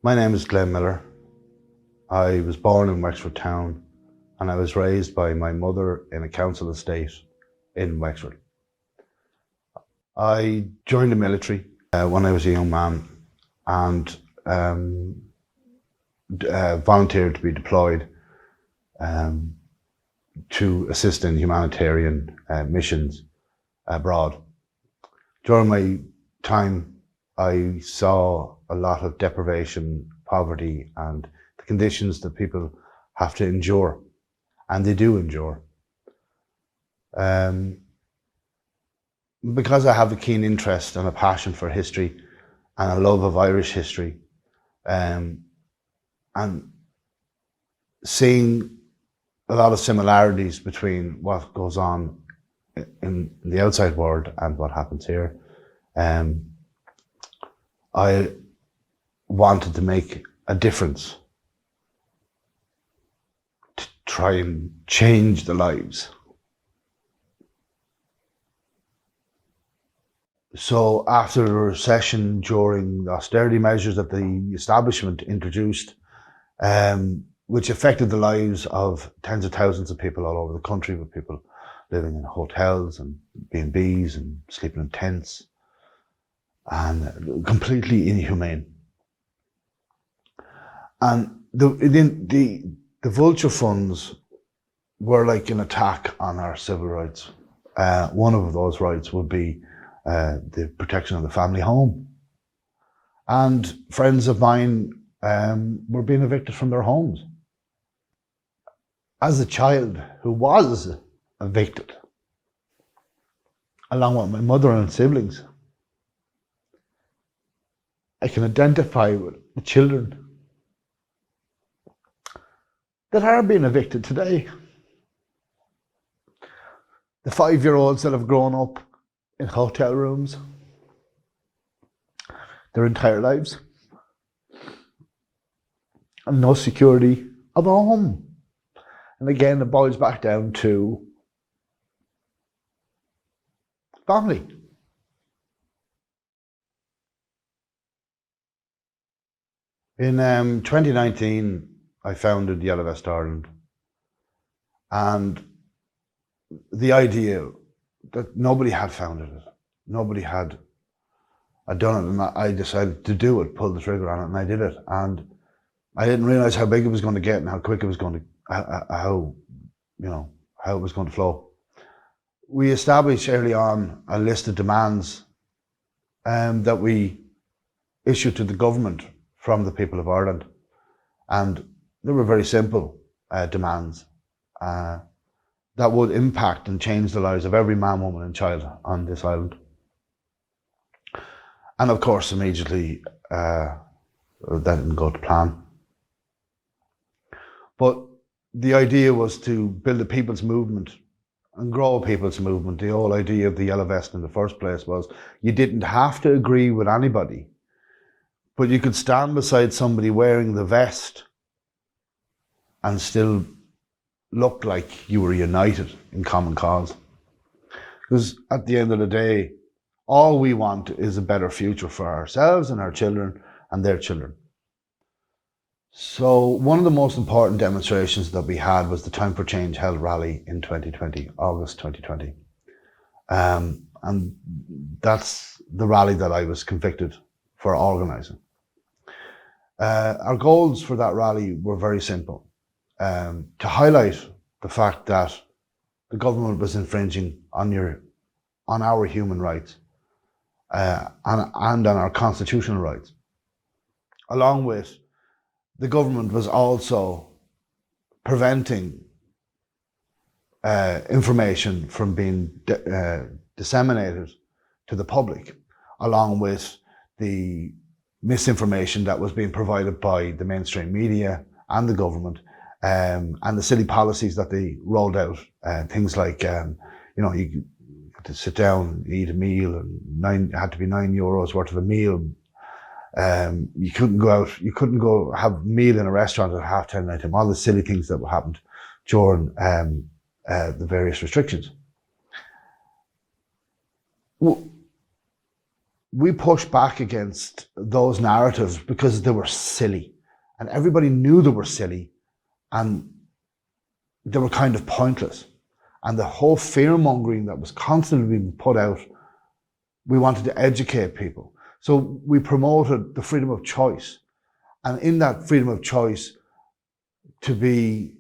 My name is Glenn Miller. I was born in Wexford town and I was raised by my mother in a council estate in Wexford. I joined the military when I was a young man and volunteered to be deployed to assist in humanitarian missions abroad. During my time, I saw a lot of deprivation, poverty, and the conditions that people have to endure, and they do endure. Because I have a keen interest and a passion for history and a love of Irish history, and seeing a lot of similarities between what goes on in the outside world and what happens here, I wanted to make a difference, to try and change the lives. So after the recession, during the austerity measures that the establishment introduced, which affected the lives of tens of thousands of people all over the country, with people living in hotels and B&Bs and sleeping in tents, and completely inhumane. And the vulture funds were like an attack on our civil rights. One of those rights would be the protection of the family home. And friends of mine were being evicted from their homes. As a child who was evicted, along with my mother and siblings, I can identify with the children that are being evicted today. The 5-year-olds that have grown up in hotel rooms their entire lives, and no security of a home. And again, it boils back down to family. In 2019, I founded Yellow Vest Ireland, and the idea that nobody had founded it, nobody had done it, and I decided to do it, pull the trigger on it, and I did it. And I didn't realize how big it was going to get and how quick it was going to, how it was going to flow. We established early on a list of demands that we issued to the government from the people of Ireland, and they were very simple demands that would impact and change the lives of every man, woman and child on this island. And of course, immediately that didn't go to plan. But the idea was to build a people's movement and grow a people's movement. The whole idea of the Yellow Vest in the first place was you didn't have to agree with anybody, but you could stand beside somebody wearing the vest and still look like you were united in common cause. Because at the end of the day, all we want is a better future for ourselves and our children and their children. So one of the most important demonstrations that we had was the Time for Change Held rally in 2020, August 2020. And that's the rally that I was convicted for organising. Our goals for that rally were very simple. To highlight the fact that the government was infringing on our human rights and on our constitutional rights. Along with, the government was also preventing information from being disseminated to the public, along with the misinformation that was being provided by the mainstream media and the government, and the silly policies that they rolled out. Things like, you had to sit down, eat a meal, and it had to be €9 worth of a meal. You couldn't go out, you couldn't go have a meal in a restaurant at 10:30 night time. All the silly things that happened during the various restrictions. we pushed back against those narratives because they were silly, and everybody knew they were silly, and they were kind of pointless. And the whole fear-mongering that was constantly being put out, we wanted to educate people. So we promoted the freedom of choice. And in that freedom of choice, to be,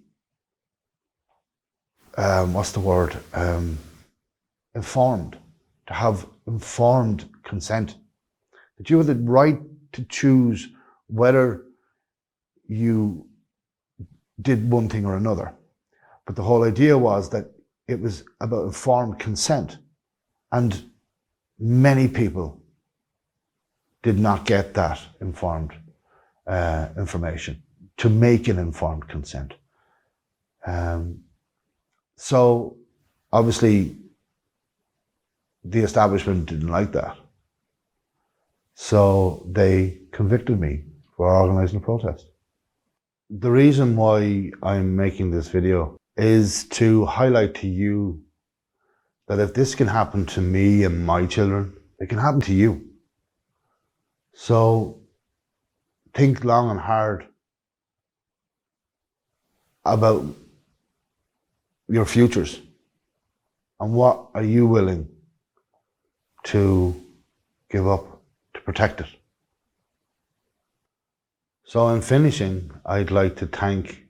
informed, to have informed consent. That you have the right to choose whether you did one thing or another. But the whole idea was that it was about informed consent. And many people did not get that informed information to make an informed consent. So obviously the establishment didn't like that. So they convicted me for organising a protest. The reason why I'm making this video is to highlight to you that if this can happen to me and my children, it can happen to you. So think long and hard about your futures and what are you willing to give up to protect it. So in finishing, I'd like to thank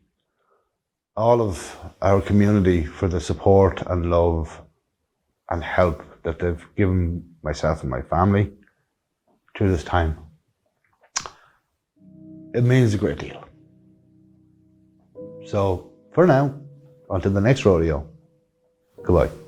all of our community for the support and love and help that they've given myself and my family through this time. It means a great deal. So for now, until the next rodeo, goodbye.